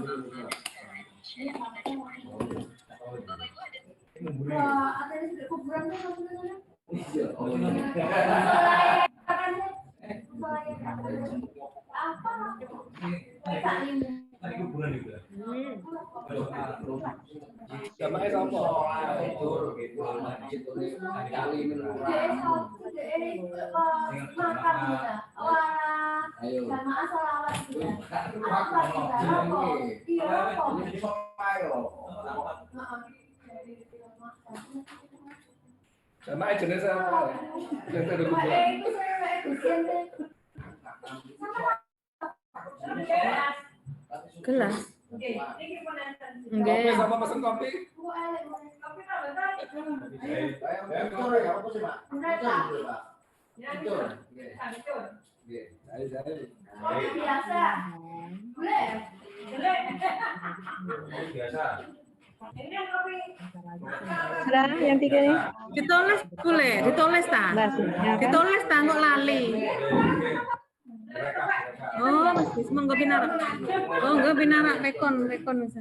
Jamaah sapa? Jamaah jenis apa? Yang tadi Gelas. Kopi sama pesen kopi. Ada yang tiga nih. Ditulis boleh, ditulis ta? Ditulis ta kok lali. Oh, wis monggo pinarak. Oh, enggak pinarak rekon bisa.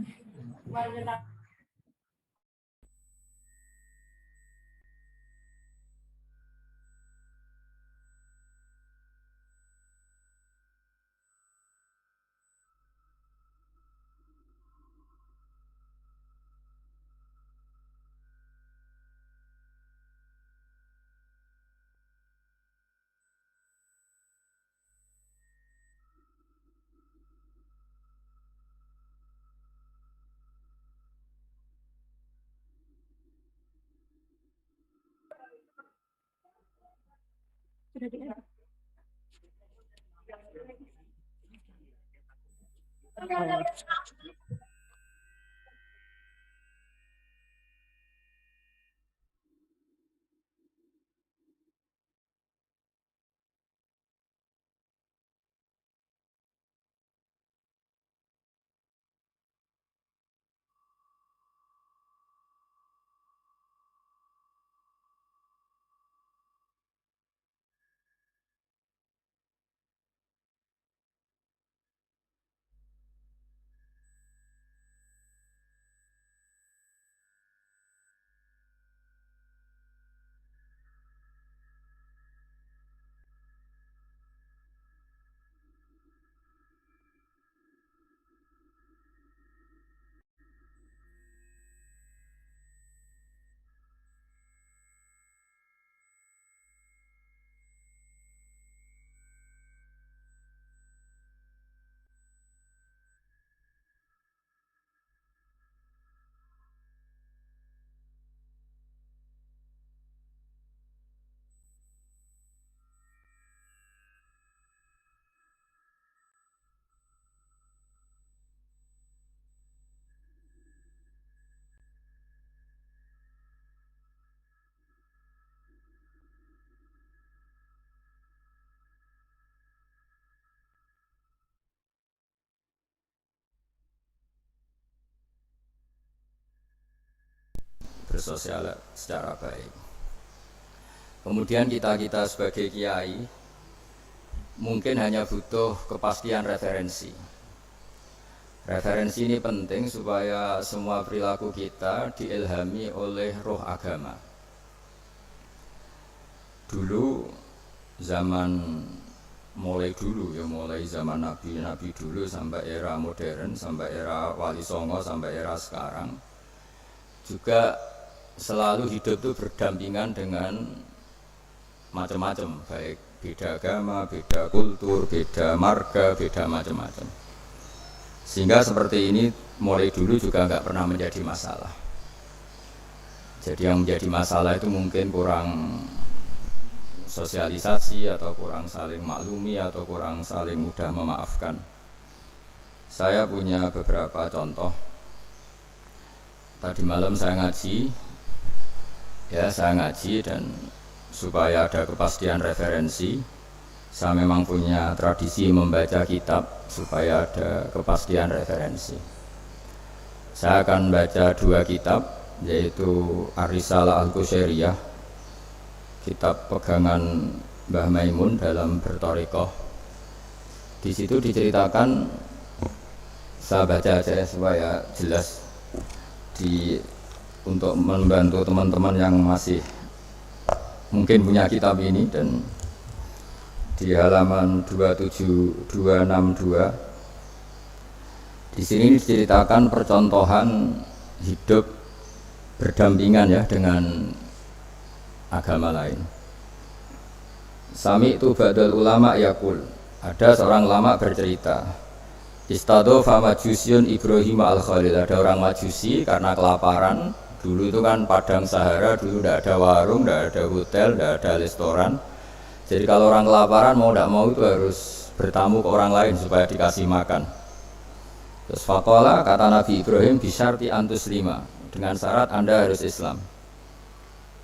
Sudah di bersosial secara baik. Kemudian kita sebagai kiai mungkin hanya butuh kepastian referensi. Referensi ini penting supaya semua perilaku kita diilhami oleh roh agama. Dulu mulai zaman Nabi dulu sampai era modern, sampai era Wali Songo, sampai era sekarang juga selalu hidup itu berdampingan dengan macam-macam, baik beda agama, beda kultur, beda marga, beda macam-macam. Sehingga seperti ini mulai dulu juga nggak pernah menjadi masalah. Jadi yang menjadi masalah itu mungkin kurang sosialisasi atau kurang saling maklumi atau kurang saling mudah memaafkan. Saya punya beberapa contoh. Tadi malam saya ngaji dan supaya ada kepastian referensi, saya memang punya tradisi membaca kitab supaya ada kepastian referensi. Saya akan baca 2 kitab, yaitu Ar-Risalah Al-Qusairiyah, kitab pegangan Mbah Maimun dalam berthariqah. Di situ diceritakan Saya baca aja ya supaya jelas untuk membantu teman-teman yang masih mungkin punya kitab ini. Dan di halaman 27262 di sini diceritakan percontohan hidup berdampingan ya dengan agama lain. Sami itu ba'dal ulama yaqul, ada seorang ulama bercerita, Istadhofa majusyun Ibrahim al-Khalil. Ada orang majusi karena kelaparan. Dulu itu kan padang Sahara, dulu tidak ada warung, tidak ada hotel, tidak ada restoran. Jadi kalau orang kelaparan mau tidak mau itu harus bertamu ke orang lain supaya dikasih makan. Terus faqala, kata Nabi Ibrahim, bisyarti antus lima, dengan syarat Anda harus Islam.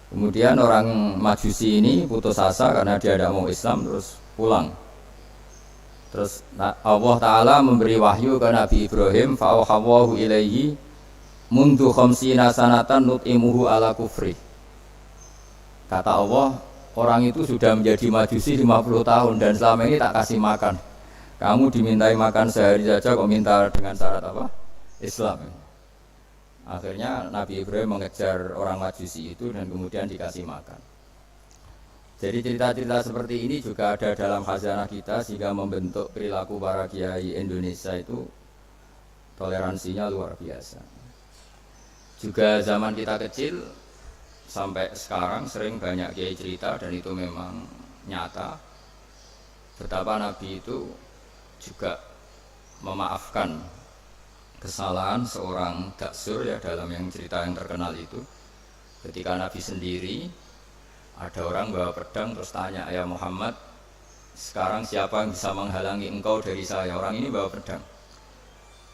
Kemudian orang majusi ini putus asa karena dia tidak mau Islam, terus pulang. Terus Allah Ta'ala memberi wahyu ke Nabi Ibrahim, fa'auhawahu ilaihi mundu khamsina sanatan nut'imuhu ala kufri. Kata Allah, orang itu sudah menjadi majusi 50 tahun dan selama ini tak kasih makan. Kamu dimintai makan sehari saja kok minta dengan syarat apa? Islam. Akhirnya Nabi Ibrahim mengejar orang majusi itu dan kemudian dikasih makan. Jadi cerita-cerita seperti ini juga ada dalam khazanah kita sehingga membentuk perilaku para kiai Indonesia itu toleransinya luar biasa. Juga zaman kita kecil sampai sekarang sering banyak kiai cerita dan itu memang nyata betapa Nabi itu juga memaafkan kesalahan seorang daksur ya dalam yang cerita yang terkenal itu. Ketika Nabi sendiri ada orang bawa pedang terus tanya, ya Muhammad, sekarang siapa yang bisa menghalangi engkau dari saya? Orang ini bawa pedang.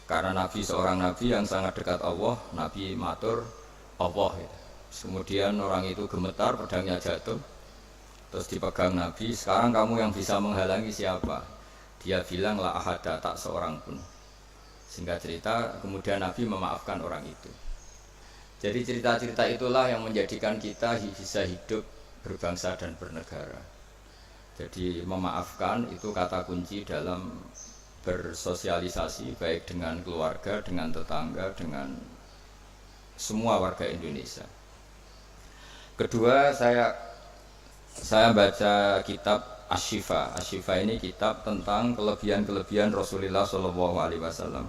Karena Nabi seorang Nabi yang sangat dekat Allah, Nabi matur Allah. Ya. Kemudian orang itu gemetar, pedangnya jatuh. Terus dipegang Nabi, sekarang kamu yang bisa menghalangi siapa? Dia bilang la ahada, tak seorang pun. Singkat cerita, kemudian Nabi memaafkan orang itu. Jadi cerita-cerita itulah yang menjadikan kita bisa hidup berbangsa dan bernegara. Jadi memaafkan itu kata kunci dalam bersosialisasi baik dengan keluarga, dengan tetangga, dengan semua warga Indonesia. Kedua, saya baca kitab Asy-Syifa. Asy-Syifa ini kitab tentang kelebihan-kelebihan Rasulullah SAW.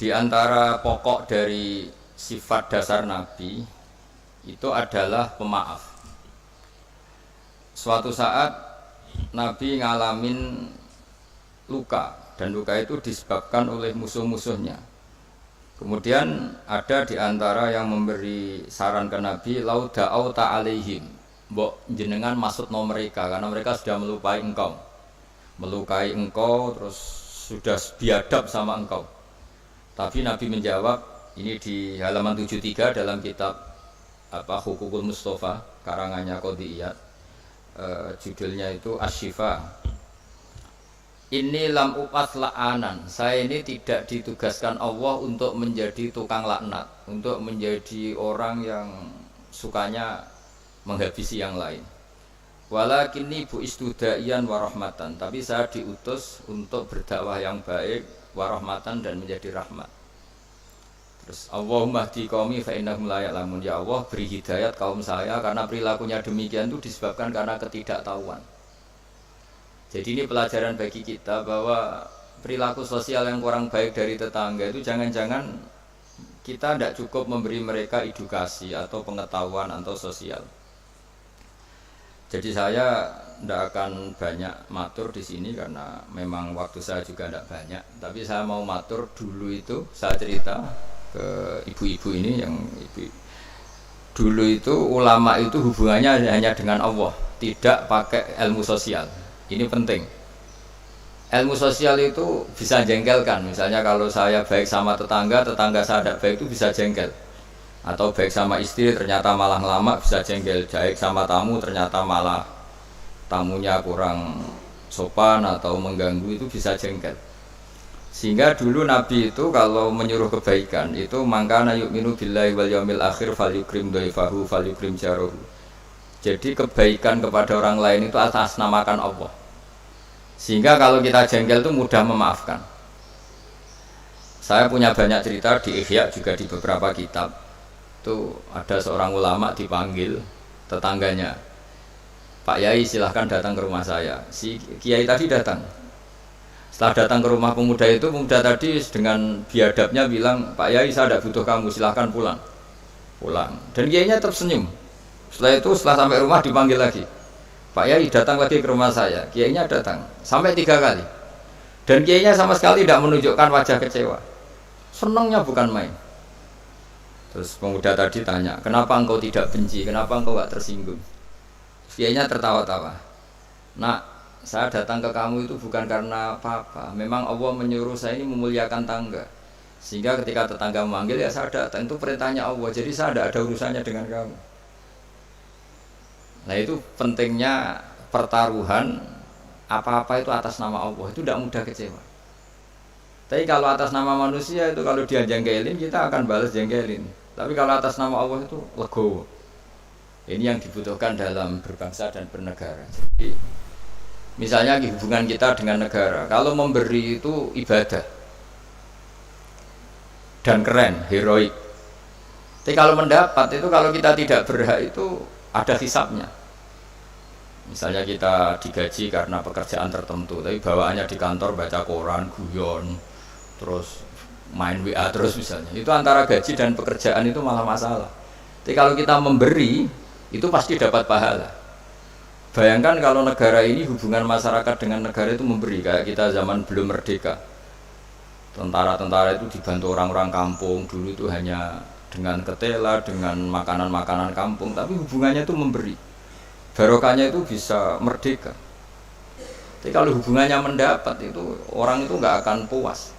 Di antara pokok dari sifat dasar Nabi itu adalah pemaaf. Suatu saat Nabi ngalamin luka dan luka itu disebabkan oleh musuh-musuhnya. Kemudian ada di antara yang memberi saran ke Nabi, lau da'au ta'alaihim, mbok jenengan maksud no mereka karena mereka sudah melukai engkau. Melukai engkau terus sudah biadab sama engkau. Tapi Nabi menjawab, ini di halaman 73 dalam kitab Hukukul Mustafa karangannya Qodiyat, judulnya itu Asy-Syifa. Ini lam uqat la'anan, saya ini tidak ditugaskan Allah untuk menjadi tukang laknat, untuk menjadi orang yang sukanya menghabisi yang lain. Walakinni bu'istu da'iyan wa rahmatan, tapi saya diutus untuk berdakwah yang baik, wa rahmatan, dan menjadi rahmat. Terus Allahumma hdi qaumi fa innahum la ya'lamun, ya Allah beri hidayat kaum saya karena perilakunya demikian itu disebabkan karena ketidaktahuan. Jadi ini pelajaran bagi kita bahwa perilaku sosial yang kurang baik dari tetangga itu jangan-jangan kita tidak cukup memberi mereka edukasi atau pengetahuan atau sosial. Jadi saya tidak akan banyak matur di sini karena memang waktu saya juga tidak banyak. Tapi saya mau matur dulu itu saya cerita ke ibu-ibu ini yang ibu dulu itu ulama itu hubungannya hanya dengan Allah, tidak pakai ilmu sosial. Ini penting. Ilmu sosial itu bisa jengkelkan. Misalnya kalau saya baik sama tetangga, tetangga saya tidak baik itu bisa jengkel. Atau baik sama istri ternyata malah lama bisa jengkel. Baik sama tamu ternyata malah tamunya kurang sopan atau mengganggu itu bisa jengkel. Sehingga dulu Nabi itu kalau menyuruh kebaikan itu mangkana yu'minu billahi wal yaumil akhir falyukrim dhaifahu falyukrim jarahu. Jadi kebaikan kepada orang lain itu atas namakan Allah. Sehingga kalau kita jengkel itu mudah memaafkan. Saya punya banyak cerita di Ihya juga di beberapa kitab. Itu ada seorang ulama dipanggil tetangganya, Pak Yai silahkan datang ke rumah saya. Si Kiai tadi datang. Setelah datang ke rumah pemuda itu, pemuda tadi dengan biadabnya bilang, Pak Yai saya tidak butuh kamu, silahkan pulang. Pulang. Dan Kiainya tetap senyum. Setelah itu setelah sampai rumah dipanggil lagi, Pak Yai datang lagi ke rumah saya. Kiainya datang sampai 3 kali. Dan Kiainya sama sekali tidak menunjukkan wajah kecewa. Senangnya bukan main. Terus pemuda tadi tanya, kenapa engkau tidak benci, kenapa engkau gak tersinggung? Kiainya tertawa-tawa. Nak, saya datang ke kamu itu bukan karena apa-apa. Memang Allah menyuruh saya ini memuliakan tangga. Sehingga ketika tetangga memanggil ya saya datang. Itu perintahnya Allah. Jadi saya tidak ada urusannya dengan kamu. Nah itu pentingnya pertaruhan apa-apa itu atas nama Allah. Itu tidak mudah kecewa. Tapi kalau atas nama manusia itu kalau dia jengkelin kita akan balas jengkelin. Tapi kalau atas nama Allah itu legowo. Ini yang dibutuhkan dalam berbangsa dan bernegara. Jadi misalnya hubungan kita dengan negara, kalau memberi itu ibadah dan keren, heroik. Tapi kalau mendapat itu kalau kita tidak berhak itu ada hisabnya. Misalnya kita digaji karena pekerjaan tertentu, tapi bawaannya di kantor baca koran, guyon, terus main WA terus misalnya. Itu antara gaji dan pekerjaan itu malah masalah. Tapi kalau kita memberi, itu pasti dapat pahala. Bayangkan kalau negara ini hubungan masyarakat dengan negara itu memberi, kayak kita zaman belum merdeka. Tentara-tentara itu dibantu orang-orang kampung, dulu itu hanya dengan ketela, dengan makanan-makanan kampung, tapi hubungannya itu memberi. Barokahnya itu bisa merdeka. Tapi kalau hubungannya mendapat itu orang itu nggak akan puas.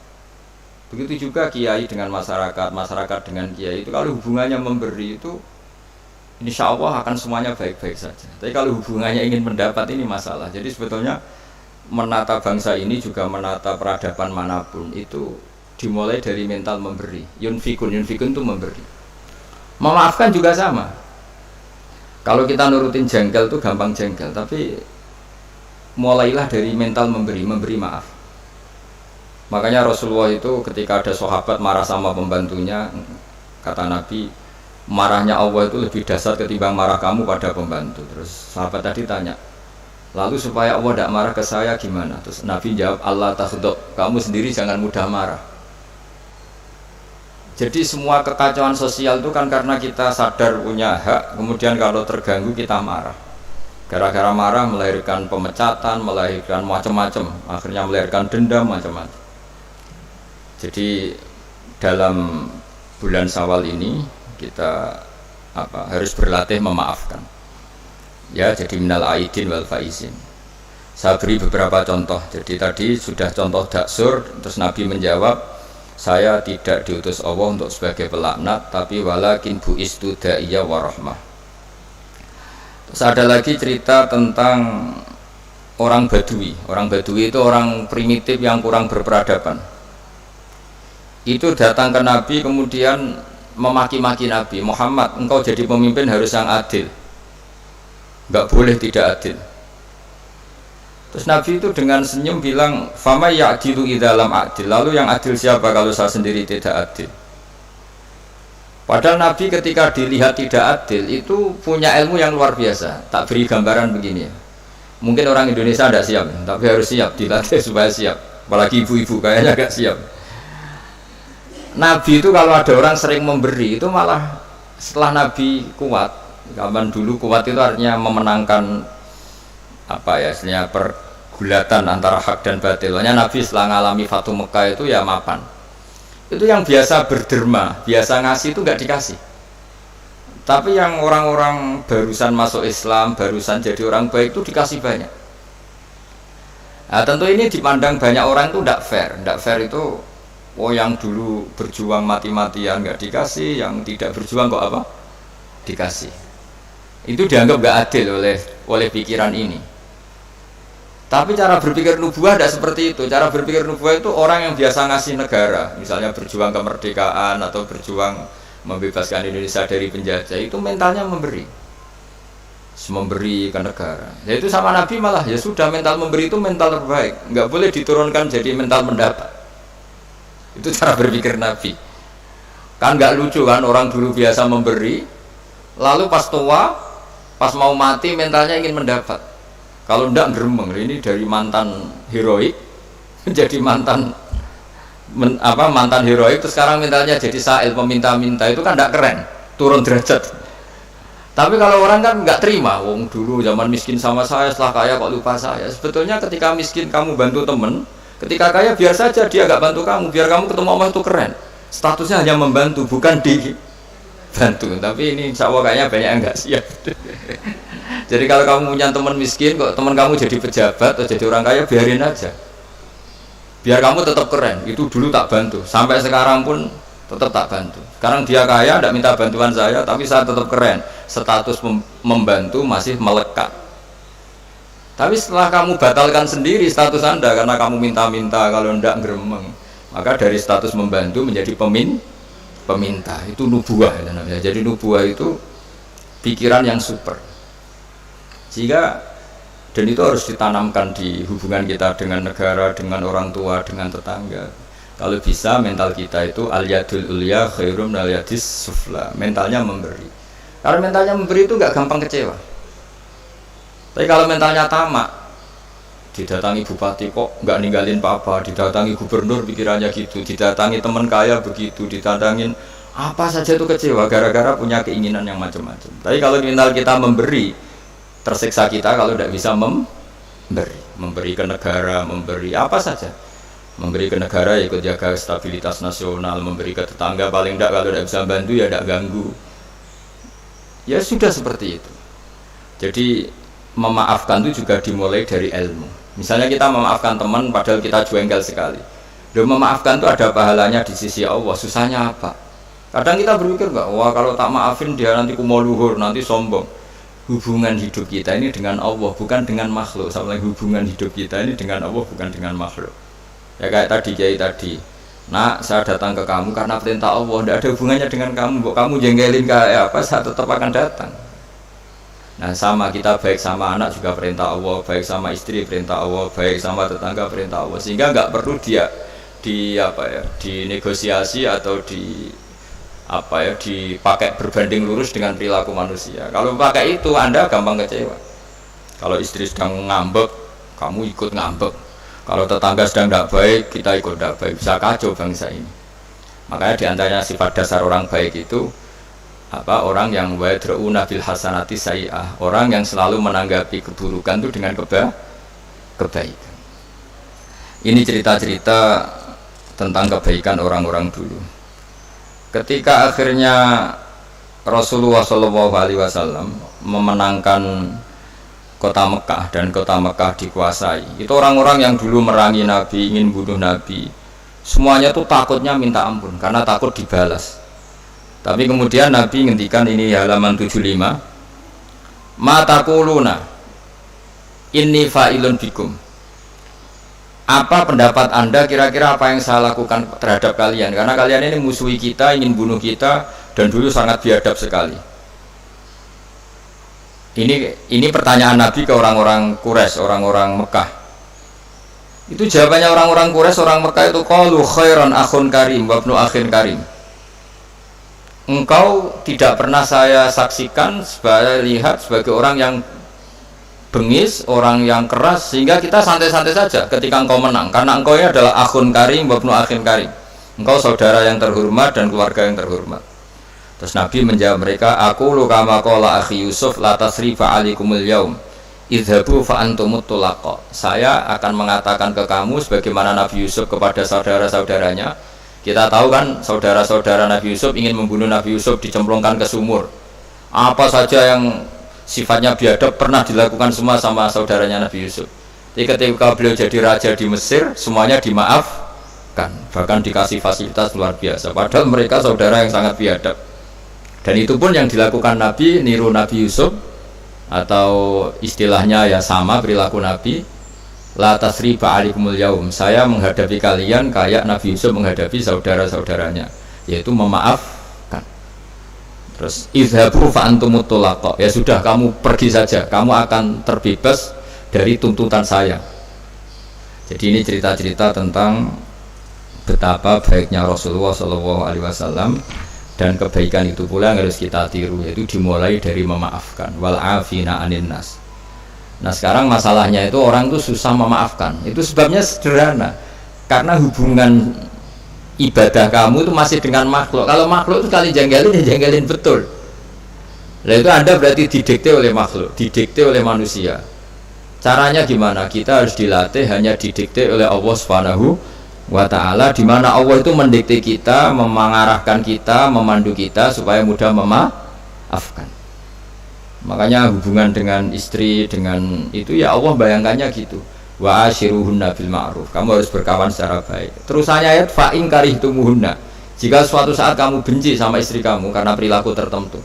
Begitu juga kiai dengan masyarakat, masyarakat dengan kiai itu kalau hubungannya memberi itu insya Allah akan semuanya baik-baik saja. Tapi kalau hubungannya ingin mendapat ini masalah. Jadi sebetulnya menata bangsa ini juga menata peradaban manapun itu dimulai dari mental memberi. Yunfikun itu memberi. Memaafkan juga sama. Kalau kita nurutin jengkel itu gampang jengkel, tapi mulailah dari mental memberi maaf. Makanya Rasulullah itu ketika ada sahabat marah sama pembantunya, kata Nabi, marahnya Allah itu lebih dahsyat ketimbang marah kamu pada pembantu. Terus sahabat tadi tanya, lalu supaya Allah tidak marah ke saya gimana? Terus Nabi jawab, Allah takhdab, kamu sendiri jangan mudah marah. Jadi semua kekacauan sosial itu kan karena kita sadar punya hak, kemudian kalau terganggu kita marah. Gara-gara marah melahirkan pemecatan, melahirkan macam-macam, akhirnya melahirkan dendam macam-macam. Jadi dalam bulan Syawal ini kita harus berlatih memaafkan. Ya, jadi minal aidin wal faizin. Saya beri beberapa contoh. Jadi tadi sudah contoh daksur, terus Nabi menjawab, saya tidak diutus Allah untuk sebagai pelaknat, tapi walakin bu'istu da'iyya wa rahmah. Terus ada lagi cerita tentang orang Badui. Orang Badui itu orang primitif yang kurang berperadaban. Itu datang ke Nabi kemudian memaki-maki Nabi, Muhammad, engkau jadi pemimpin harus yang adil, enggak boleh tidak adil. Terus Nabi itu dengan senyum bilang, fama ya'dilu idza lam adil, lalu yang adil siapa kalau saya sendiri tidak adil? Padahal Nabi ketika dilihat tidak adil itu punya ilmu yang luar biasa. Tak beri gambaran begini ya. Mungkin orang Indonesia tidak siap, tapi harus siap, dilatih supaya siap. Apalagi ibu-ibu kayaknya agak siap. Nabi itu kalau ada orang sering memberi itu malah setelah Nabi kuat, zaman dulu kuat itu artinya memenangkan istilahnya pergulatan antara hak dan batil. Hanya Nabi setelah mengalami Fatu Mekah itu ya mapan. Itu yang biasa berderma, biasa ngasih itu nggak dikasih. Tapi yang orang-orang barusan masuk Islam, barusan jadi orang baik itu dikasih banyak. Nah tentu ini dipandang banyak orang itu tidak fair. Tidak fair itu yang dulu berjuang mati-matian nggak dikasih, yang tidak berjuang kok dikasih. Itu dianggap nggak adil oleh pikiran ini. Tapi cara berpikir nubuah tidak seperti itu. Cara berpikir nubuah itu orang yang biasa ngasih negara, misalnya berjuang kemerdekaan atau berjuang membebaskan Indonesia dari penjajah, itu mentalnya memberi ke negara. Ya itu sama Nabi malah ya sudah, mental memberi itu mental terbaik, nggak boleh diturunkan jadi mental mendapat. Itu Itu cara berpikir Nabi. Kan nggak lucu kan orang dulu biasa memberi, lalu pas tua, pas mau mati mentalnya ingin mendapat. Kalau ndak geremeng. Ini dari mantan heroik menjadi mantan heroik, terus sekarang mentalnya jadi sa'il, peminta-minta. Itu kan ndak keren, turun derajat. Tapi kalau orang kan nggak terima, wong dulu zaman miskin sama saya, setelah kaya kok lupa saya. Sebetulnya ketika miskin kamu bantu temen, ketika kaya biar saja dia nggak bantu kamu, biar kamu ketemu Allah itu keren. Statusnya hanya membantu, bukan dibantu. Tapi ini insya Allah kayaknya banyak yang nggak siap. Jadi kalau kamu punya teman miskin, kok teman kamu jadi pejabat atau jadi orang kaya, biarin aja. Biar kamu tetap keren. Itu dulu tak bantu, sampai sekarang pun tetap tak bantu. Sekarang dia kaya, tidak minta bantuan saya, tapi saya tetap keren. Status membantu masih melekat. Tapi setelah kamu batalkan sendiri status Anda karena kamu minta-minta, kalau tidak geremeng, maka dari status membantu menjadi peminta. Itu nubuah ya namanya. Jadi nubuah itu pikiran yang super. Sehingga dan itu harus ditanamkan di hubungan kita dengan negara, dengan orang tua, dengan tetangga. Kalau bisa mental kita itu al-yadul ulya khairum minal yadis sufla. Mentalnya memberi. Kalau mentalnya memberi itu nggak gampang kecewa. Tapi kalau mentalnya tamak, didatangi bupati kok nggak ninggalin papa, didatangi gubernur pikirannya gitu, didatangi teman kaya begitu, didatangin apa saja itu kecewa gara-gara punya keinginan yang macam-macam. Tapi kalau mental kita memberi, tersiksa kita kalau tidak bisa memberi ke negara, memberi apa saja, memberi ke negara ikut jaga stabilitas nasional, memberi ke tetangga paling tidak kalau tidak bisa bantu ya tidak ganggu. Ya sudah seperti itu. Jadi memaafkan itu juga dimulai dari ilmu. Misalnya kita memaafkan teman padahal kita jengkel sekali. Dan memaafkan itu ada pahalanya di sisi Allah. Susahnya apa? Kadang kita berpikir enggak, wah kalau tak maafin dia nanti kumo luhur, nanti sombong. Hubungan hidup kita ini dengan Allah, bukan dengan makhluk. Sama lagi hubungan hidup kita ini dengan Allah, bukan dengan makhluk. Ya kayak tadi kiai tadi. Nah, saya datang ke kamu karena perintah Allah, tidak ada hubungannya dengan kamu. Kok kamu jengkelin kayak apa, saya tetap akan datang. Nah sama kita baik sama anak juga perintah Allah, baik sama istri perintah Allah, baik sama tetangga perintah Allah. Sehingga nggak perlu dia dinegosiasi atau dipakai berbanding lurus dengan perilaku manusia. Kalau pakai itu Anda gampang kecewa. Kalau istri sedang ngambek, kamu ikut ngambek. Kalau tetangga sedang tidak baik, kita ikut tidak baik. Bisa kacau bangsa ini. Makanya diantaranya sifat dasar orang baik itu orang yang wadra'una bil hasanati sayi'ah, orang yang selalu menanggapi keburukan itu dengan kebaikan. Ini cerita-cerita tentang kebaikan orang-orang dulu. Ketika akhirnya Rasulullah SAW memenangkan kota Mekah dan kota Mekah dikuasai, itu orang-orang yang dulu merangi Nabi, ingin bunuh Nabi, semuanya tuh takutnya minta ampun karena takut dibalas. Tapi kemudian Nabi ngendikan, ini halaman 75, ma taquluna inni fa'ilun bikum, apa pendapat Anda kira-kira apa yang saya lakukan terhadap kalian, karena kalian ini musuhi kita, ingin bunuh kita, dan dulu sangat biadab sekali. Ini pertanyaan Nabi ke orang-orang Quraisy, orang-orang Mekah. Itu jawabannya orang-orang Quraisy, orang Mekah itu qalu khairan akhun karim wa ibnu akhin karim. Engkau tidak pernah saya saksikan lihat sebagai orang yang bengis, orang yang keras, sehingga kita santai-santai saja ketika engkau menang, karena engkau ini adalah akhun karim wa ibnu akhin karim. Engkau saudara yang terhormat dan keluarga yang terhormat. Terus Nabi menjawab mereka, aku kama qala akhi Yusuf la tasrifa alaikumul yaum idhabu fa antumut tulaqa. Saya akan mengatakan ke kamu sebagaimana Nabi Yusuf kepada saudara-saudaranya. Kita tahu kan saudara-saudara Nabi Yusuf ingin membunuh Nabi Yusuf, dicemplungkan ke sumur. Apa saja yang sifatnya biadab pernah dilakukan semua sama saudaranya Nabi Yusuf. Jadi ketika beliau jadi raja di Mesir, semuanya dimaafkan, bahkan dikasih fasilitas luar biasa. Padahal mereka saudara yang sangat biadab. Dan itu pun yang dilakukan Nabi, niru Nabi Yusuf, atau istilahnya ya sama perilaku Nabi, la tasriba alikumul yaum, saya menghadapi kalian kayak Nabi Yusuf menghadapi saudara-saudaranya, yaitu memaafkan. Terus izhabu fa antumut tulaqa, ya sudah kamu pergi saja, kamu akan terbebas dari tuntutan saya. Jadi ini cerita-cerita tentang betapa baiknya Rasulullah Shallallahu Alaihi Wasallam, dan kebaikan itu pula yang harus kita tiru, yaitu dimulai dari memaafkan. Wal afina anin nas. Nah sekarang masalahnya itu orang tuh susah memaafkan. Itu sebabnya sederhana, karena hubungan ibadah kamu itu masih dengan makhluk. Kalau makhluk itu kali janggalin ya janggalin betul. Nah itu Anda berarti didikte oleh makhluk, didikte oleh manusia. Caranya gimana? Kita harus dilatih hanya didikte oleh Allah Subhanahu wa ta'ala, di mana Allah itu mendikte kita, mengarahkan kita, memandu kita supaya mudah memaafkan. Makanya hubungan dengan istri, dengan itu ya Allah bayangkannya gitu. Wa ashiruhunna bil ma'ruf. Kamu harus berkawan secara baik. Terusannya ayat fa in karihtumuhunna. Jika suatu saat kamu benci sama istri kamu karena perilaku tertentu,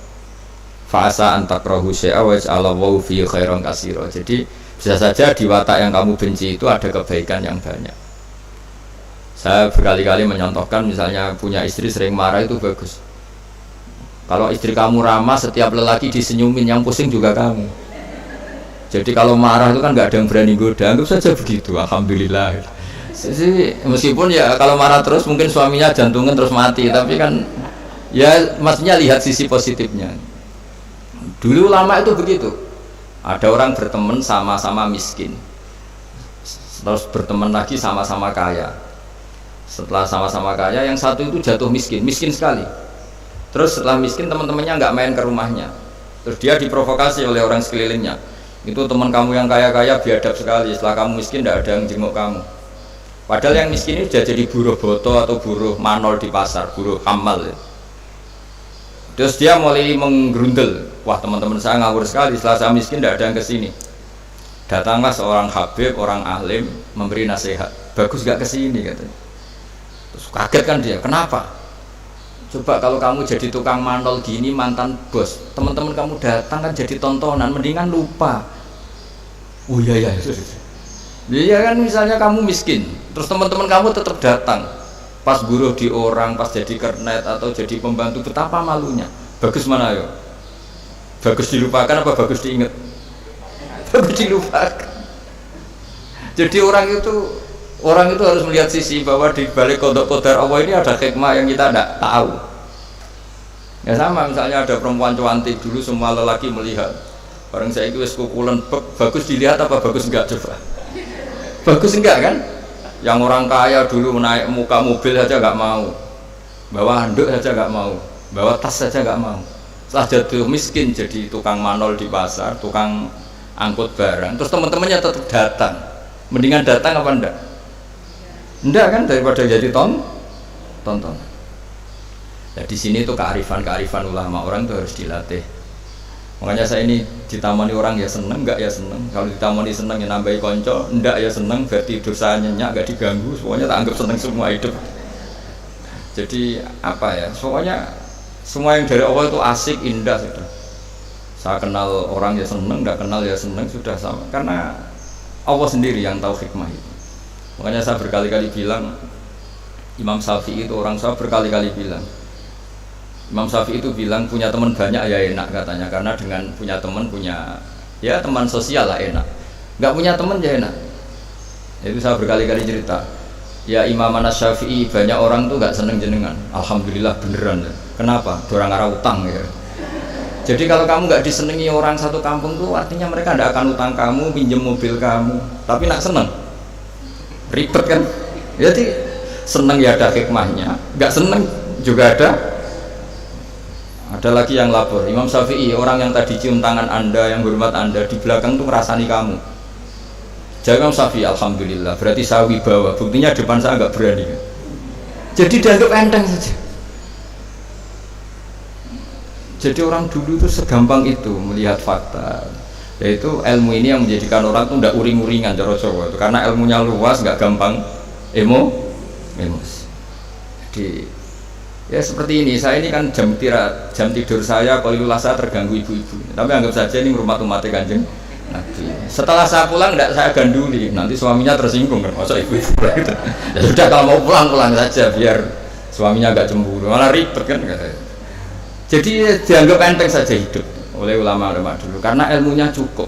fa asa an takrahu syai'a wa ja'alallahu fi khairan katsira. Jadi bisa saja di watak yang kamu benci itu ada kebaikan yang banyak. Saya berkali-kali menyontohkan, misalnya punya istri sering marah itu bagus. Kalau istri kamu ramah, setiap lelaki disenyumin, yang pusing juga kamu. Jadi kalau marah itu kan nggak ada yang berani goda, anggap saja begitu. Alhamdulillah. Meskipun ya kalau marah terus mungkin suaminya jantungan terus mati, tapi kan ya maksudnya lihat sisi positifnya. Dulu lama itu begitu. Ada orang berteman sama-sama miskin, terus berteman lagi sama-sama kaya. Setelah sama-sama kaya, yang satu itu jatuh miskin, miskin sekali. Terus setelah miskin, teman-temannya nggak main ke rumahnya. Terus dia diprovokasi oleh orang sekelilingnya. Itu teman kamu yang kaya-kaya biadab sekali, setelah kamu miskin tidak ada yang jenguk kamu. Padahal yang miskin ini sudah jadi buruh boto atau buruh manol di pasar, buruh hamal ya. Terus dia mulai menggerundel, wah teman-teman saya ngawur sekali, setelah saya miskin tidak ada yang kesini. Datanglah seorang habib, orang alim, memberi nasihat, bagus gak kesini katanya. Terus kaget kan dia, kenapa? Coba kalau kamu jadi tukang manol gini, mantan bos, teman-teman kamu datang kan jadi tontonan, mendingan lupa. Oh iya ya, iya kan misalnya kamu miskin, terus teman-teman kamu tetap datang, pas buruh di orang, pas jadi kernet atau jadi pembantu, betapa malunya. Bagus mana yo? Bagus dilupakan apa bagus diingat? Bagus dilupakan. Jadi orang itu harus melihat sisi bahwa di balik kodok kodar Allah ini ada hikmah yang kita tidak tahu. Ya sama misalnya ada perempuan cantik dulu semua lelaki melihat. Orang saya itu kukulan, bagus dilihat apa bagus enggak coba? Bagus enggak kan? Yang orang kaya dulu naik muka mobil saja nggak mau, bawa handuk saja nggak mau, bawa tas saja nggak mau. Setelah jatuh miskin jadi tukang manol di pasar, tukang angkut barang, terus teman-temannya tetap datang. Mendingan datang apa enggak? Enggak kan, daripada jadi tonton. Nah, di sini tuh kearifan ulama, orang tuh harus dilatih. Makanya saya ini ditamani orang ya seneng, enggak ya seneng. Kalau ditamani seneng ya nambahi konco, enggak ya seneng, berarti dosanya enggak diganggu, semuanya tak anggap seneng semua hidup. Jadi apa ya, pokoknya semua yang dari Allah itu asik, indah sudah. Saya kenal orang ya seneng, enggak kenal ya seneng, sudah sama. Karena Allah sendiri yang tahu hikmah itu. Makanya saya berkali-kali bilang, Imam Syafi'i itu orang, saya berkali-kali bilang, Imam Syafi'i itu bilang punya teman banyak ya enak katanya, karena dengan punya teman ya teman sosial lah enak. Nggak punya teman ya enak. Itu saya berkali-kali cerita. Ya Imam Syafi'i banyak orang tuh nggak seneng jenengan. Alhamdulillah beneran. Kenapa? Dorang arah utang ya. Jadi kalau kamu nggak disenangi orang satu kampung tuh artinya mereka nggak akan utang kamu, pinjam mobil kamu. Tapi nak seneng, ribet kan? Jadi seneng ya ada hikmahnya, nggak seneng juga ada. Ada lagi yang lapor, Imam Syafi'i, orang yang tadi cium tangan Anda, yang hormat Anda, di belakang tuh ngerasani kamu. Jadi Imam Syafi'i, alhamdulillah, berarti saya wibawa, buktinya depan saya nggak berani. Jadi dianggap enteng saja. Jadi orang dulu itu segampang itu melihat fakta. Yaitu ilmu ini yang menjadikan orang tuh nggak uring-uringan cara Jawa, karena ilmunya luas, nggak gampang emosi. Jadi ya seperti ini, saya ini kan jam tidur saya kalau saya terganggu ibu-ibu, tapi anggap saja ini rumah umat Kanjeng Nabi. Setelah saya pulang tidak saya ganduli, nanti suaminya tersinggung kan, masa ibu-ibu gitu. Ya sudah kalau mau pulang saja biar suaminya agak cemburu, malah ribet kan. Jadi dianggap enteng saja hidup oleh ulama-ulama dulu karena ilmunya cukup.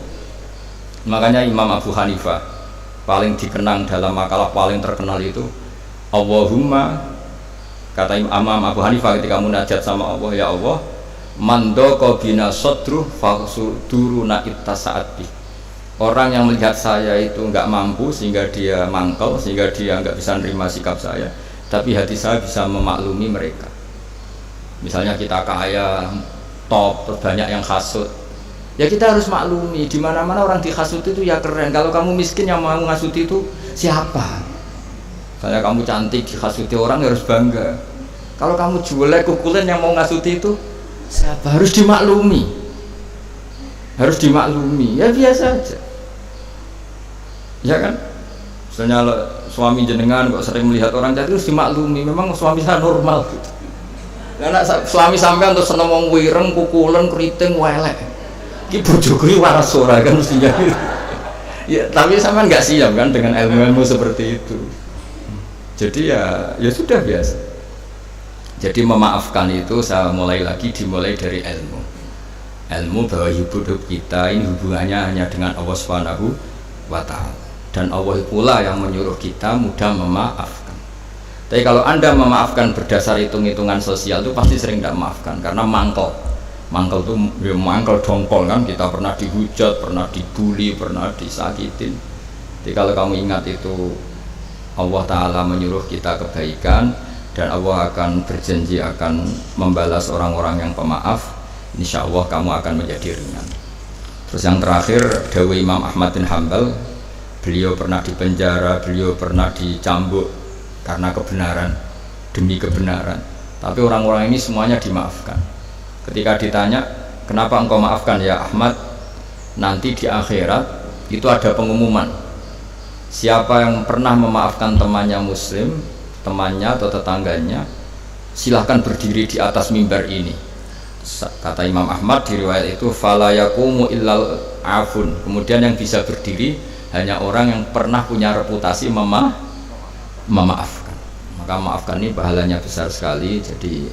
Makanya Imam Abu Hanifah paling dikenang dalam makalah paling terkenal itu Allahumma, kata Imam Abu Hanifah ketika munajat sama Allah, ya Allah, mandoko bina sodruh faksuduruna ittasaat bih. Orang yang melihat saya itu nggak mampu sehingga dia mangkel, sehingga dia nggak bisa nerima sikap saya, tapi hati saya bisa memaklumi mereka. Misalnya kita kaya, top, banyak yang hasut, ya kita harus maklumi. Di mana-mana orang dihasut itu ya keren. Kalau kamu miskin yang mau ngasut itu siapa? Misalnya kamu cantik dihasuti orang harus bangga. Kalau kamu jelek kukulen yang mau ngasuti itu siapa? Harus dimaklumi. Harus dimaklumi. Ya biasa aja. Ya kan? Misalnya suami jenengan kok sering melihat orang cantik harus dimaklumi. Memang suami saya normal gitu. Karena suami sampai untuk seneng wong wireng, kukulen, keriting, welek. Ki bojoku iki waras ora kan mestinya. Ya, tapi sampean enggak siap kan dengan ilmu-ilmu seperti itu. Jadi ya sudah biasa. Jadi memaafkan itu saya dimulai dari ilmu. Ilmu bahwa hidup kita ini hubungannya hanya dengan Allah Subhanahu wa Ta'ala. Dan Allah pula yang menyuruh kita mudah memaafkan. Tapi kalau Anda memaafkan berdasar hitung-hitungan sosial itu pasti sering tidak memaafkan karena mangkel. Mangkel itu ya mangkel dongkol kan, kita pernah dihujat, pernah dibully, pernah disakitin. Jadi kalau kamu ingat itu Allah Ta'ala menyuruh kita kebaikan dan Allah akan berjanji akan membalas orang-orang yang pemaaf. Insya Allah kamu akan menjadi ringan. Terus yang terakhir dawuh Imam Ahmad bin Hanbal, beliau pernah dipenjara, beliau pernah dicambuk karena kebenaran, demi kebenaran, tapi orang-orang ini semuanya dimaafkan. Ketika ditanya kenapa engkau maafkan ya Ahmad, nanti di akhirat itu ada pengumuman, siapa yang pernah memaafkan temannya muslim, temannya atau tetangganya, silahkan berdiri di atas mimbar ini. Kata Imam Ahmad di riwayat itu, fala yaqumu illal afun. Kemudian yang bisa berdiri hanya orang yang pernah punya reputasi memaafkan. Maka maafkan ini pahalanya besar sekali. Jadi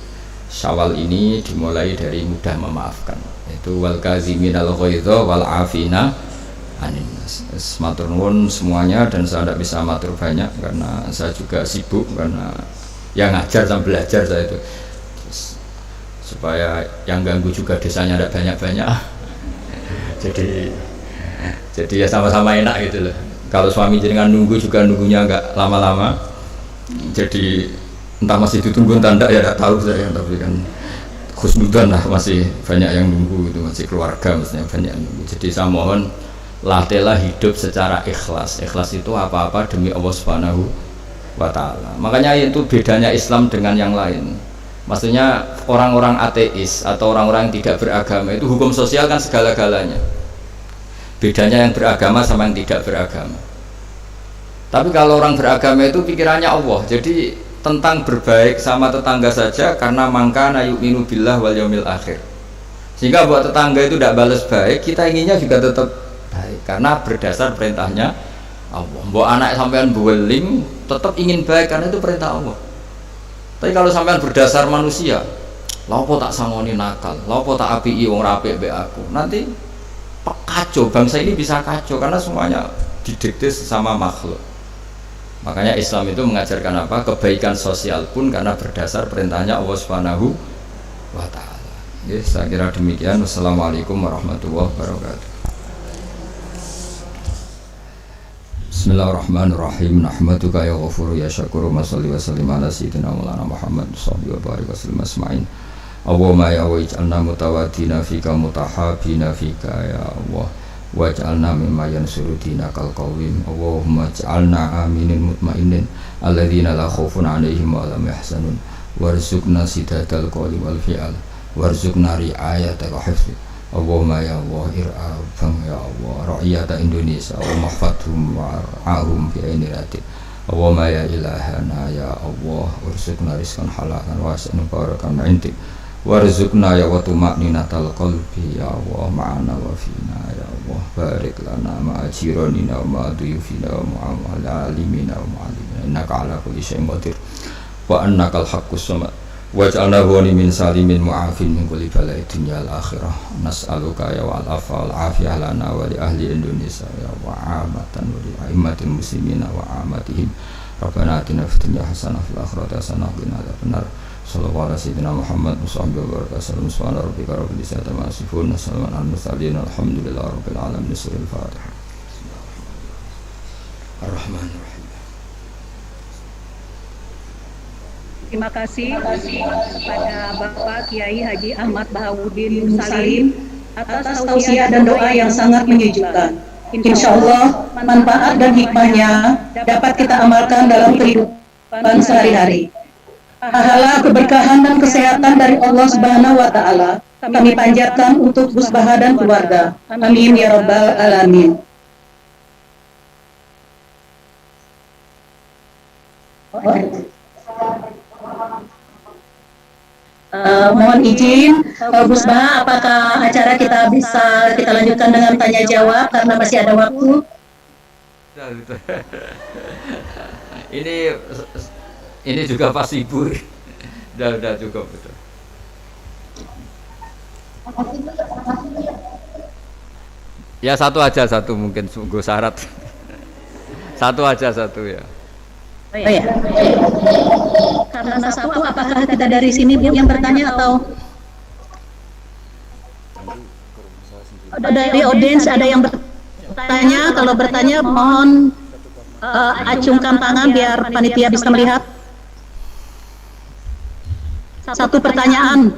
Syawal ini dimulai dari mudah memaafkan. Itu wal kaziminal ghaidha wal afina anin nas. Matur nuwun semuanya, dan saya tidak bisa matur banyak karena saya juga sibuk karena yang ngajar dan belajar saya itu. Supaya yang ganggu juga desanya tidak banyak-banyak. jadi ya sama-sama enak gitu loh. Kalau suami jenengan nunggu juga nunggunya enggak lama-lama. Jadi entah masih ditunggu entah enggak ya tidak tahu saya, tapi kan khusnudan lah, masih banyak yang nunggu itu, masih keluarga maksudnya banyak yang nunggu. Jadi saya mohon latihlah hidup secara ikhlas. Ikhlas itu apa-apa demi Allah Subhanahu wa Ta'ala. Makanya itu bedanya Islam dengan yang lain. Maksudnya orang-orang ateis atau orang-orang yang tidak beragama itu hukum sosial kan segala-galanya. Bedanya yang beragama sama yang tidak beragama. Tapi kalau orang beragama itu pikirannya Allah. Jadi tentang berbaik sama tetangga saja karena mangkana yu'minu billah wal yaumil akhir. Sehingga buat tetangga itu tidak balas baik, kita inginnya juga tetap baik karena berdasar perintahnya Allah. Mbok anak sampean beweling tetap ingin baik karena itu perintah Allah. Tapi kalau sampean berdasar manusia, lapo tak sangoni nakal, lapo tak apii wong rapik mbek aku, nanti kacau, bangsa ini bisa kacau karena semuanya didikte sama makhluk. Makanya Islam itu mengajarkan apa? Kebaikan sosial pun karena berdasar perintahnya Allah Subhanahu wa Ta'ala. Oke, saya kira demikian. Wassalamualaikum warahmatullahi wabarakatuh. Bismillahirrahmanirrahim. Nahmaduka ya ghafuru ya syakuru wa salli wa sallim ala sayyidina maulana Muhammad sallallahu wa barik wa sallim asma'in. Allahumma ya waj'alna mutawaddina fika mutahabina fika ya Allah. Waj'alna mimma yansuru dinakal qawim. Allahumma ja'alna aminin mutmainin alladzina la khaufun 'alaihim wa lam yahzanun. Warzuqna sidadal qawli wal fi'al. Warzuqna ri'ayatal hifz. Allahumma ya Allah ir'abang ya Allah ra'iyata Indonesia wa mahfadhum wa'ahum bi aini radik. Allahumma ya ilahana ya Allah warzuqna rizqan halalan wasi'an barakan 'indik. Warzuqna ya wa tuma'ninatal qalbi ya Allah ma'ana wa fina ya Allah barik lana ma'ajiranina wa ma'aduyufina wa ma'alimina wa ma'alimina innaka ala kulli syai'in qadir wa annakal haqqus samad waj'alna huwani min salimin mu'afin min kulli bala'i dunya al akhirah nas'aluka ya wal afa wal afiyah lana wa li ahli Indonesia ya wa amatan wa li a'immatil muslimina wa amatihim Rabbana atina fid dunya hasanah fil akhirati hasanah wa qina adzabannar. Sallallahu ala sayyidina Muhammad wa sahbihi wa sallam. Subhana rabbika rabbil izzati amma yasifun. Wassalamun alal mursalin. Alhamdulillahi rabbil alamin. Surah Al-Fatihah. Ar-Rahmanir-Rahim. Terima kasih kepada Bapak Kiai Haji Ahmad Bahauddin Salim atas tausiah dan doa yang sangat menyejukkan. Insya Allah manfaat dan hikmahnya dapat kita amalkan dalam kehidupan sehari-hari. Pahala, keberkahan dan kesehatan dari Allah Subhanahu wa taala kami panjatkan untuk Gus Baha dan keluarga. Amin ya rabbal alamin. Mohon izin, Gus Baha, apakah acara kita bisa kita lanjutkan dengan tanya jawab karena masih ada waktu? Ini juga pas ibu. Udah cukup betul. Ya satu mungkin sungguh syarat. Satu ya. Oh ya. Karena satu, apakah kita dari sini Bu yang bertanya atau dari audiens ada yang bertanya? Kalau bertanya mohon acungkan tangan biar panitia bisa melihat. Satu pertanyaan.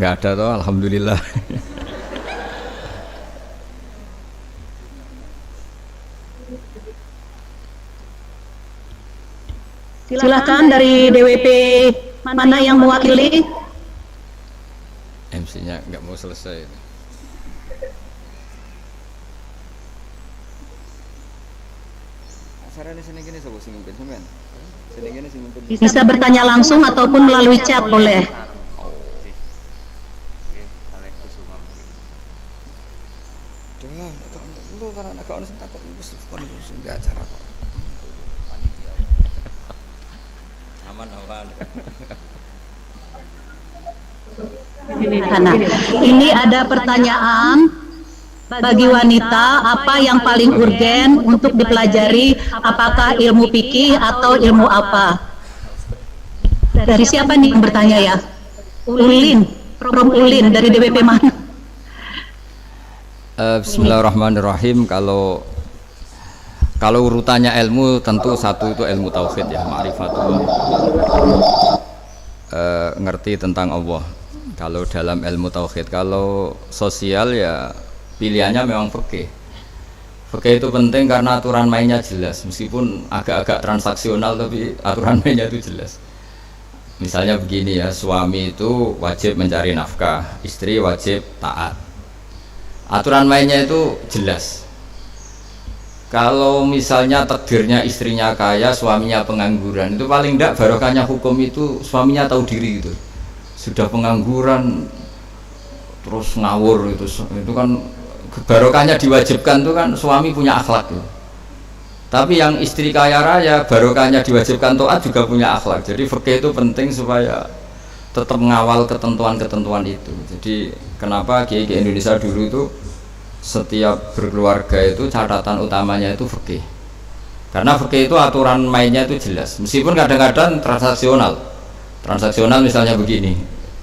Nggak ada toh, alhamdulillah. Silakan dari DWP mana yang mewakili? MC-nya nggak mau selesai. Bisa bertanya langsung ataupun melalui chat boleh. Nah, ini ada pertanyaan bagi wanita, apa yang paling urgen untuk dipelajari, apakah ilmu fikih atau ilmu apa? Dari siapa nih yang bertanya ya? Ulin, from Ulin dari DWP mana? Bismillahirrahmanirrahim. Kalau urutannya ilmu tentu satu itu ilmu tauhid ya, ma'rifatullah. Ngerti tentang Allah. Kalau dalam ilmu tauhid, kalau sosial ya pilihannya memang fikih. Fikih itu penting karena aturan mainnya jelas, meskipun agak-agak transaksional tapi aturan mainnya itu jelas. Misalnya begini ya, suami itu wajib mencari nafkah, istri wajib taat. Aturan mainnya itu jelas. Kalau misalnya takdirnya istrinya kaya, suaminya pengangguran, itu paling tidak barokahnya hukum itu suaminya tahu diri gitu. Sudah pengangguran terus ngawur itu kan barokahnya diwajibkan itu kan suami punya akhlak ya. Tapi yang istri kaya raya barokahnya diwajibkan taat juga punya akhlak. Jadi fikih itu penting supaya tetap mengawal ketentuan-ketentuan itu. Jadi kenapa kiai Indonesia dulu itu setiap berkeluarga itu catatan utamanya itu fikih. Karena fikih itu aturan mainnya itu jelas. Meskipun kadang-kadang transaksional misalnya begini,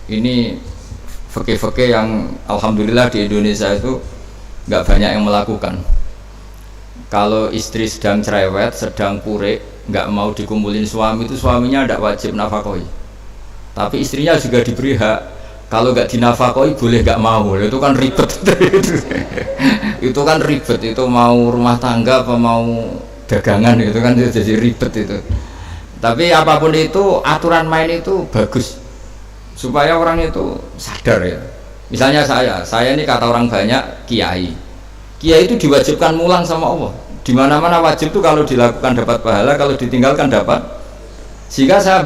ini fikih-fikih yang alhamdulillah di Indonesia itu nggak banyak yang melakukan. Kalau istri sedang cerewet, sedang purik, nggak mau dikumpulin suami, itu suaminya tidak wajib nafkahi, tapi istrinya juga diberi hak. Kalau nggak dinafkahi boleh nggak mau, itu kan ribet. Itu kan ribet, itu mau rumah tangga apa mau dagangan, itu kan jadi ribet itu. Tapi apapun itu aturan main itu bagus supaya orang itu sadar ya. Misalnya saya ini kata orang banyak kiai itu diwajibkan mulang sama Allah. Di mana-mana wajib itu kalau dilakukan dapat pahala, kalau ditinggalkan dapat. Jika saya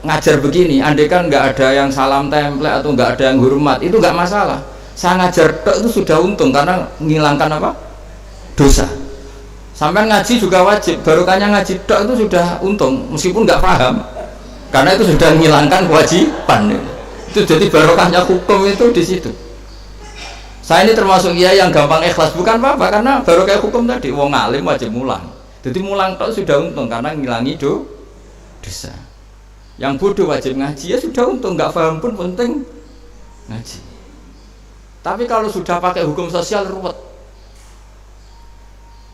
ngajar begini, andai kan nggak ada yang salam template atau nggak ada yang hormat, itu nggak masalah. Saya ngajar tok itu sudah untung karena menghilangkan apa? Dosa. Sampai ngaji juga wajib, barokahnya ngaji tok itu sudah untung, meskipun nggak paham, karena itu sudah menghilangkan kewajiban. Itu jadi barokahnya hukum itu di situ. Saya ini termasuk yang gampang ikhlas, bukan apa-apa, karena barokah hukum tadi, wong alim wajib mulang. Jadi mulang tok sudah untung karena ngilangi dosa. Yang bodoh wajib ngaji ya sudah untung, nggak paham pun penting ngaji. Tapi kalau sudah pakai hukum sosial ruwet.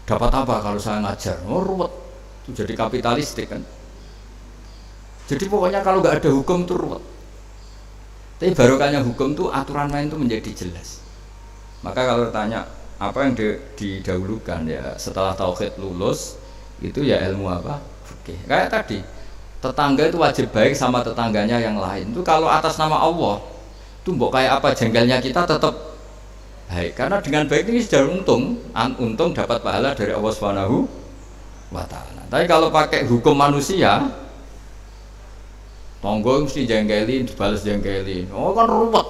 Dapat apa kalau saya ngajar? Oh ruwet, itu jadi kapitalistik kan. Jadi pokoknya kalau nggak ada hukum itu ruwet. Tapi barokahnya hukum tuh aturan main tuh menjadi jelas. Maka kalau tanya apa yang didahulukan ya setelah tauhid lulus itu ya ilmu apa? Oke. Kayak tadi tetangga itu wajib baik sama tetangganya yang lain. Itu kalau atas nama Allah itu mbok kayak apa jengkelnya kita tetap baik. Karena dengan baik ini sudah untung dapat pahala dari Allah Subhanahu wa taala. Tapi kalau pakai hukum manusia tonggo mesti jengkelin, dibalas jengkelin. Oh kan ruwet.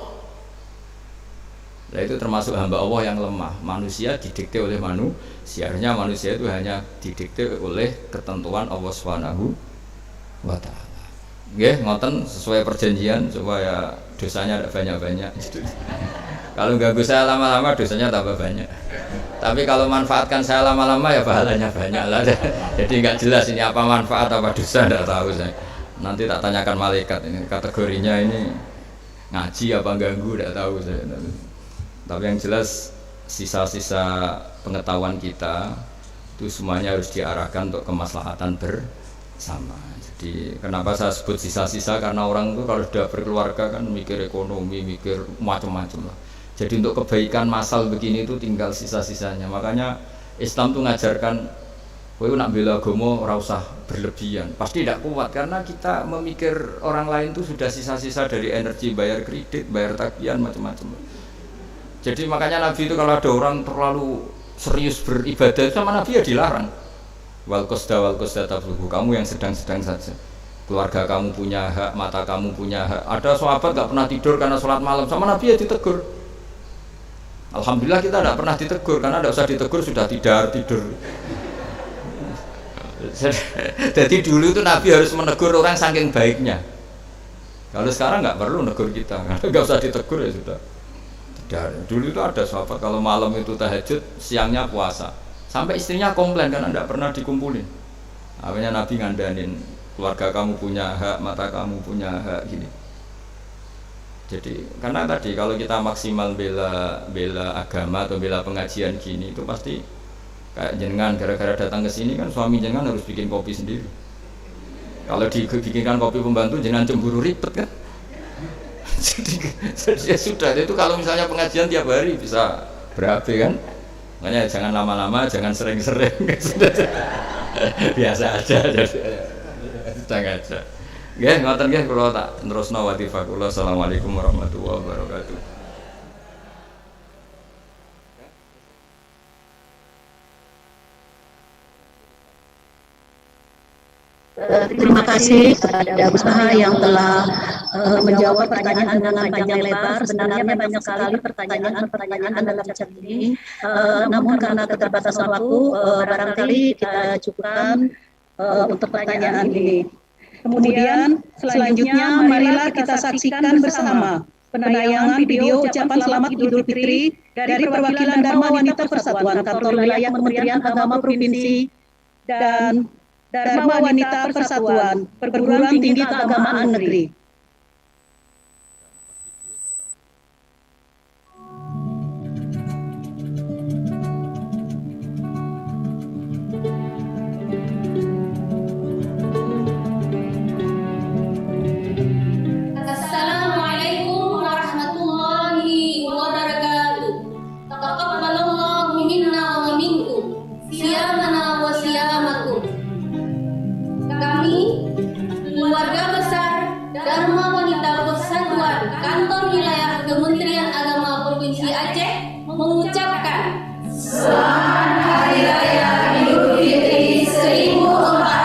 Nah itu termasuk hamba Allah yang lemah. Manusia didikte oleh manusia. Harusnya manusia itu hanya didikte oleh ketentuan Allah Subhanahu wa taala. Nggih, ngoten sesuai perjanjian supaya dosanya tidak banyak-banyak. Kalau ganggu saya lama-lama dosanya tambah banyak. Tapi kalau manfaatkan saya lama-lama ya pahalanya banyak lah. Jadi nggak jelas ini apa manfaat apa dosa, tidak tahu saya. Nanti tak tanyakan malaikat ini kategorinya ini ngaji apa ganggu tidak tahu saya. Tapi yang jelas sisa-sisa pengetahuan kita itu semuanya harus diarahkan untuk kemaslahatan bersama. Jadi kenapa saya sebut sisa-sisa karena orang itu kalau sudah berkeluarga kan mikir ekonomi, mikir macam-macam lah. Jadi untuk kebaikan massal begini itu tinggal sisa-sisanya. Makanya Islam tuh ngajarkan kowe nak bela agama ora usah berlebihan. Pasti tidak kuat karena kita memikir orang lain itu sudah sisa-sisa dari energi bayar kredit, bayar tagihan macam-macam. Jadi makanya Nabi itu kalau ada orang terlalu serius beribadah sama Nabi ya dilarang. Wal qasda tabluhu, kamu yang sedang-sedang saja. Keluarga kamu punya hak, mata kamu punya hak. Ada sahabat enggak pernah tidur karena sholat malam sama Nabi ya ditegur. Alhamdulillah kita tidak pernah ditegur karena tidak usah ditegur sudah tidur. Jadi dulu itu Nabi harus menegur orang saking baiknya. Kalau sekarang nggak perlu negur kita, nggak usah ditegur ya sudah. Tidak. Dulu itu ada sahabat kalau malam itu tahajud, siangnya puasa. Sampai istrinya komplain karena tidak pernah dikumpulin. Akhirnya Nabi ngandanin, keluarga kamu punya hak, mata kamu punya hak gini. Jadi karena tadi kalau kita maksimal bela agama atau bela pengajian gini itu pasti kayak jenengan gara-gara datang ke sini kan suami jenengan harus bikin kopi sendiri. Kalau dibikinkan kopi pembantu jenengan cemburu ribet kan. jadi ya sudah itu kalau misalnya pengajian tiap hari bisa berapa kan. Makanya jangan lama-lama, jangan sering-sering. Biasa aja sedang aja. Nggih, ngoten nggih kula tak terusno watifah kula. Assalamualaikum warahmatullahi wabarakatuh. Terima kasih kepada Ustaz yang telah menjawab pertanyaan dengan panjang lebar. Sebenarnya banyak sekali pertanyaan dalam chat ini. Namun karena keterbatasan waktu, barangkali kita cukupkan untuk pertanyaan ini. Kemudian selanjutnya marilah kita saksikan bersama penayangan video ucapan selamat Idul Fitri dari perwakilan Dharma Wanita Persatuan Kantor Wilayah Kementerian Agama Provinsi dan Dharma Wanita Persatuan Perguruan Tinggi Keagamaan Negeri. Assalamualaikum warahmatullahi wabarakatuh. Taqabbalallahu minna wa minkum siyamana wa siyamakum. Kami, keluarga besar Dharma Wanita Persatuan Kantor Wilayah Kementerian Agama